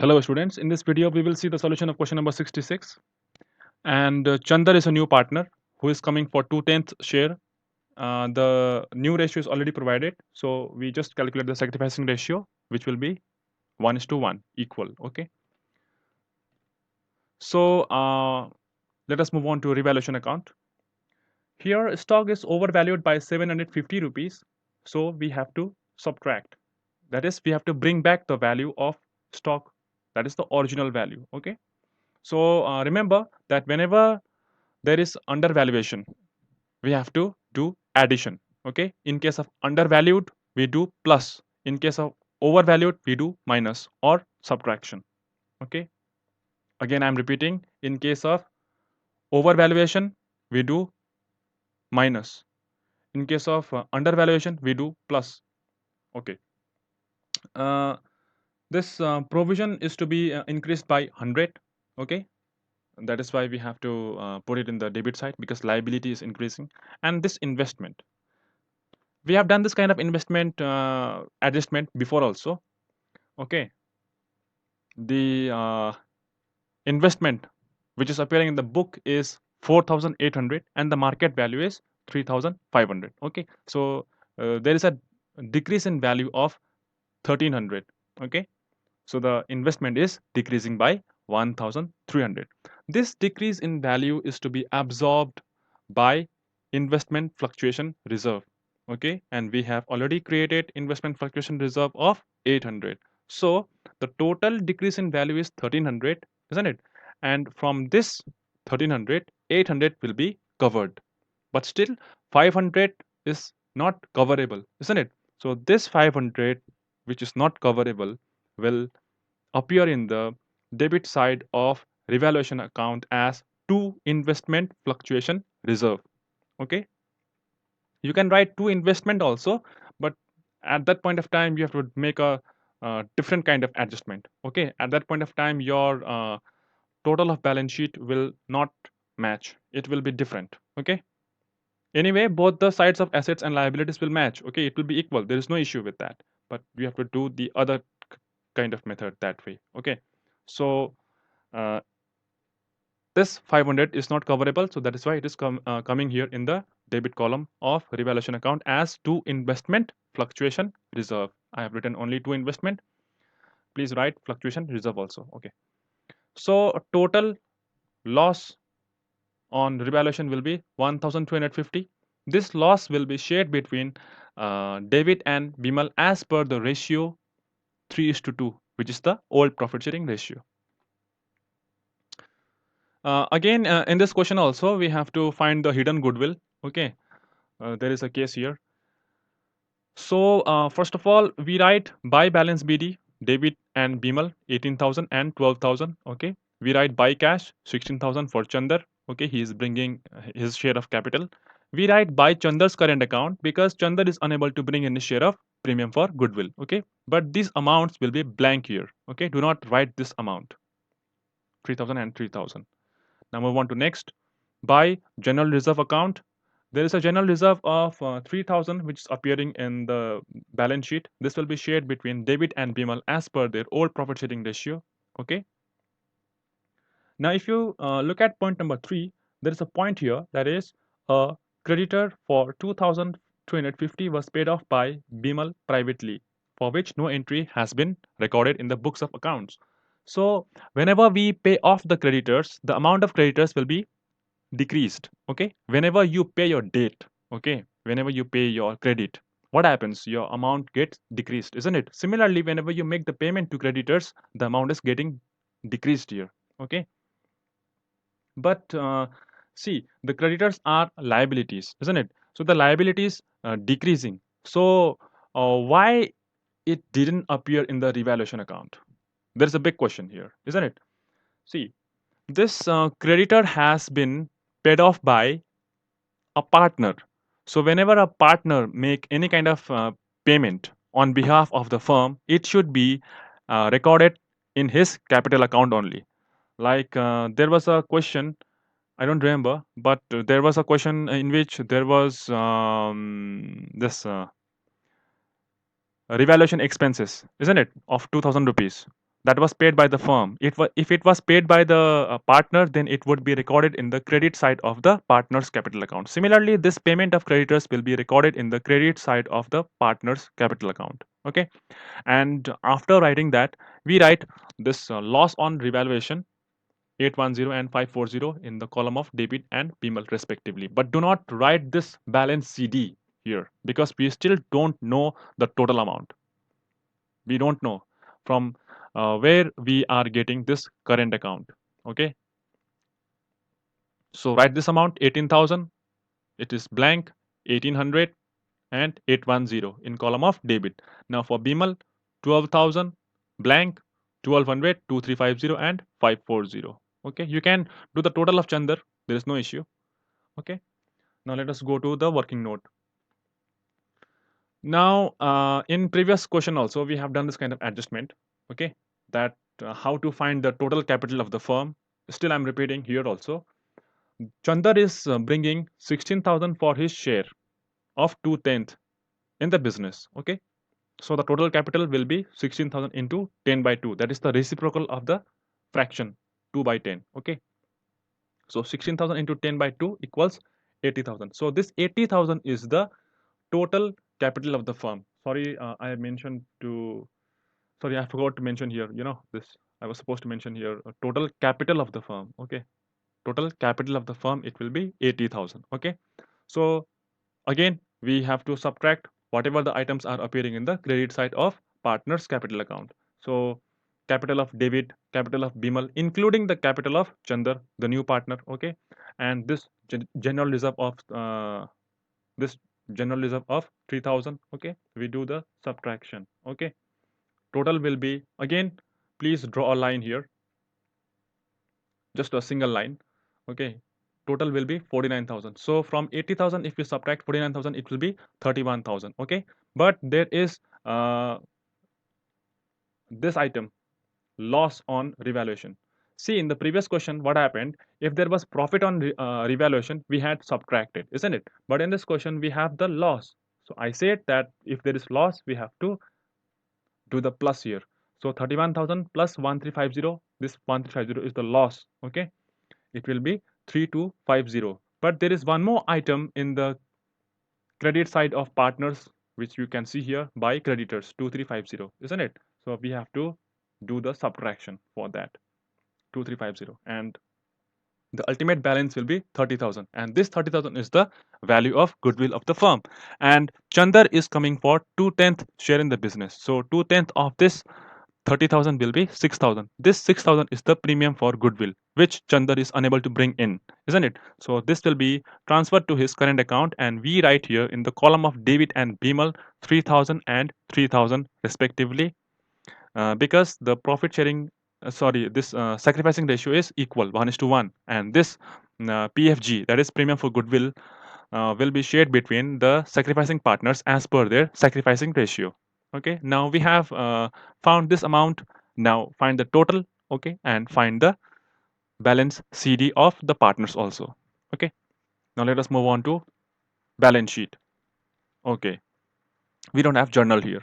Hello students, in this video we will see the solution of question number 66, and Chandar is a new partner who is coming for 2/10 share. The new ratio is already provided, so we just calculate the sacrificing ratio, which will be 1:1 equal. Okay, so let us move on to revaluation account. Here stock is overvalued by 750 rupees, so we have to subtract. That is, we have to bring back the value of stock, that is the original value. Okay, so remember that whenever there is undervaluation, we have to do addition. Okay, in case of undervalued we do plus, in case of overvalued we do minus or subtraction. Okay, again I'm repeating, in case of overvaluation we do minus, in case of undervaluation we do plus. Okay, uh, this provision is to be increased by 100. Okay, that is why we have to put it in the debit side, because liability is increasing. And this investment, we have done this kind of investment adjustment before also. Okay, the investment which is appearing in the book is 4,800 and the market value is 3,500. Okay, so there is a decrease in value of 1,300. Okay, so the investment is decreasing by 1,300. This decrease in value is to be absorbed by investment fluctuation reserve. Okay, and we have already created investment fluctuation reserve of 800. So the total decrease in value is 1,300, isn't it? And from this 1,300, 800 will be covered, but still 500 is not coverable, isn't it? So this 500 which is not coverable will appear in the debit side of revaluation account as to investment fluctuation reserve. Okay, you can write to investment also, but at that point of time you have to make a different kind of adjustment. Okay, at that point of time your total of balance sheet will not match, it will be different. Okay, anyway both the sides of assets and liabilities will match. Okay, it will be equal, there is no issue with that, but we have to do the other kind of method that way. Okay, so uh, this 500 is not coverable, so that is why it is coming here in the debit column of revaluation account as to investment fluctuation reserve. I have written only to investment, please write fluctuation reserve also. Okay, so total loss on revaluation will be 1,250. This loss will be shared between David and Bimal as per the ratio 3:2, which is the old profit sharing ratio. Again, in this question also, we have to find the hidden goodwill. Okay, there is a case here. So, first of all, we write by balance BD, David and Bimal, 18,000 and 12,000. Okay, we write by cash, 16,000 for Chandar. Okay, he is bringing his share of capital. We write by Chandar's current account because Chandar is unable to bring any share of premium for goodwill. Okay, but these amounts will be blank here. Okay, do not write this amount, 3,000 and 3,000. Now move on to next. By general reserve account, there is a general reserve of 3,000 which is appearing in the balance sheet. This will be shared between David and Bimal as per their old profit sharing ratio. Okay. Now, if you look at point number 3, there is a point here, that is a creditor for 2,250 was paid off by Bimal privately, for which no entry has been recorded in the books of accounts. So, whenever we pay off the creditors, the amount of creditors will be decreased. Okay, whenever you pay your debt, okay, whenever you pay your credit, what happens? Your amount gets decreased, isn't it? Similarly, whenever you make the payment to creditors, the amount is getting decreased here. Okay, but see, the creditors are liabilities, isn't it? So the liabilities decreasing. So why it didn't appear in the revaluation account? There's a big question here, isn't it? See, this creditor has been paid off by a partner. So whenever a partner make any kind of payment on behalf of the firm, it should be recorded in his capital account only. Like there was a question, I don't remember, but there was a question in which there was this revaluation expenses, isn't it, of 2,000 rupees. that was paid by the firm. If it was paid by the partner, then it would be recorded in the credit side of the partner's capital account. Similarly, this payment of creditors will be recorded in the credit side of the partner's capital account. Okay, and after writing that, we write this loss on revaluation 810 and 540 in the column of debit and BML respectively. But do not write this balance CD here because we still don't know the total amount. We don't know from where we are getting this current account. Okay, so write this amount 18,000, it is blank, 1800 and 810 in column of debit. Now for BML, 12,000 blank, 1200, 2350 and 540. Okay, you can do the total of Chandar, there is no issue. Okay, now let us go to the working note. Now in previous question also we have done this kind of adjustment. Okay, that how to find the total capital of the firm. Still I'm repeating here also. Chandar is bringing 16,000 for his share of 2/10 in the business. Okay, so the total capital will be 16,000 into 10 by 2. That is the reciprocal of the fraction 2 by 10. Okay, so 16,000 into 10 by 2 equals 80,000. So this 80,000 is the total capital of the firm. Sorry, I mentioned to. Sorry, I forgot to mention here. You know this. I was supposed to mention here total capital of the firm. Okay, total capital of the firm, it will be 80,000. Okay, so again we have to subtract whatever the items are appearing in the credit side of partner's capital account. So capital of David, capital of Bimal, including the capital of Chandar, the new partner. Okay, and this general reserve of this general reserve of 3,000. Okay, we do the subtraction. Okay, total will be, again please draw a line here, just a single line. Okay, total will be 49,000. So from 80,000, if we subtract 49,000, it will be 31,000. Okay, but there is this item, loss on revaluation. See, in the previous question, what happened? If there was profit on revaluation, we had subtracted, isn't it? But in this question, we have the loss. So I said that if there is loss, we have to do the plus here. So 31,000 plus 1350, this 1350 is the loss. Okay, it will be 3250. But there is one more item in the credit side of partners which you can see here, by creditors 2350, isn't it? So we have to do the subtraction for that 2350, and the ultimate balance will be 30,000, and this 30,000 is the value of goodwill of the firm. And Chandar is coming for 2/10 share in the business, so 2/10 of this 30,000 will be 6,000. This 6,000 is the premium for goodwill, which Chandar is unable to bring in, isn't it? So this will be transferred to his current account, and we write here in the column of David and Bimal 3,000 and 3,000 respectively, because the profit sharing, sorry, this sacrificing ratio is equal 1:1, and this PFG, that is premium for goodwill, will be shared between the sacrificing partners as per their sacrificing ratio. Okay, now we have found this amount. Now find the total. Okay, and find the balance CD of the partners also. Okay, now let us move on to balance sheet. Okay, we don't have journal here.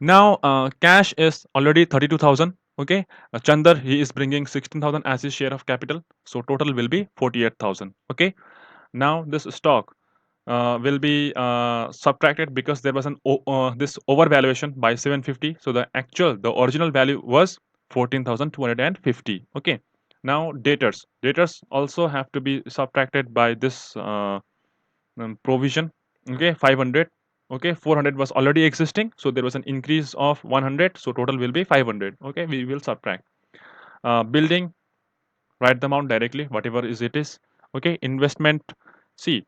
Now cash is already 32,000. Okay, Chandar, he is bringing 16,000 as his share of capital, so total will be 48,000. Okay, now this stock will be subtracted because there was an this overvaluation by 750. So the original value was 14,250. Okay, now debtors also have to be subtracted by this provision. Okay, 500. Okay, 400 was already existing, so there was an increase of 100, so total will be 500. Okay, we will subtract building, write the amount directly, whatever is it is. Okay, investment. See,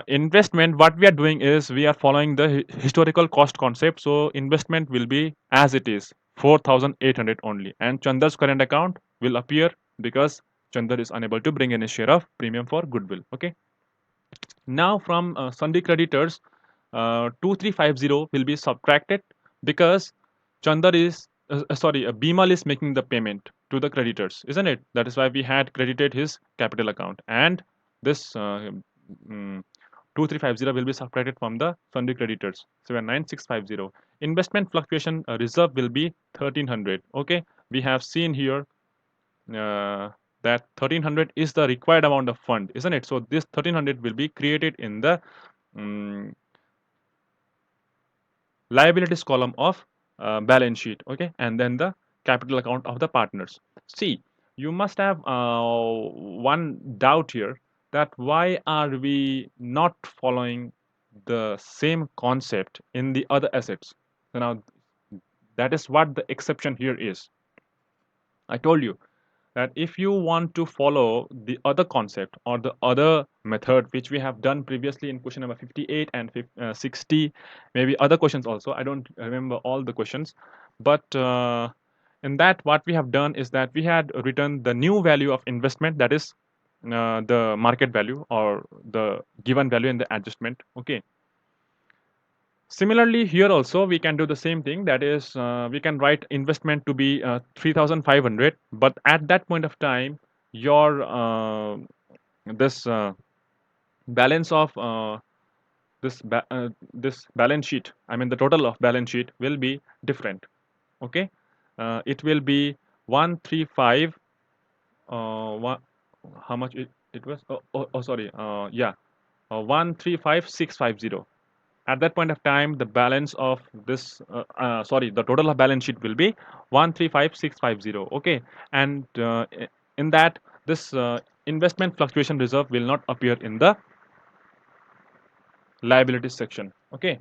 investment, what we are doing is we are following the historical cost concept. So investment will be as it is, 4,800 only, and Chandar's current account will appear because Chandar is unable to bring any share of premium for goodwill. Okay, now from Sundry creditors, 2350 will be subtracted because Chandar is sorry, Bimal is making the payment to the creditors, isn't it? That is why we had credited his capital account, and this 2350 will be subtracted from the Sundry creditors 79650. investment fluctuation reserve will be 1300. Okay, we have seen here that 1300 is the required amount of fund, isn't it? So this 1300 will be created in the um, liabilities column of balance sheet. Okay, and then the capital account of the partners. See, you must have one doubt here, that why are we not following the same concept in the other assets? So now that is what the exception here is. I told you that if you want to follow the other concept or the other method which we have done previously in question number 58 and 60, maybe other questions also, I don't remember all the questions, but in that what we have done is that we had written the new value of investment, that is the market value or the given value in the adjustment. Okay, similarly, here also we can do the same thing. That is, we can write investment to be 3,500, but at that point of time, your this balance of this balance sheet, I mean the total of balance sheet will be different. Okay, it will be 135. One, how much it was? Sorry. Yeah, 135650. At that point of time, the balance of this sorry, the total of balance sheet will be 135650. Okay, and in that, this investment fluctuation reserve will not appear in the liabilities section. Okay,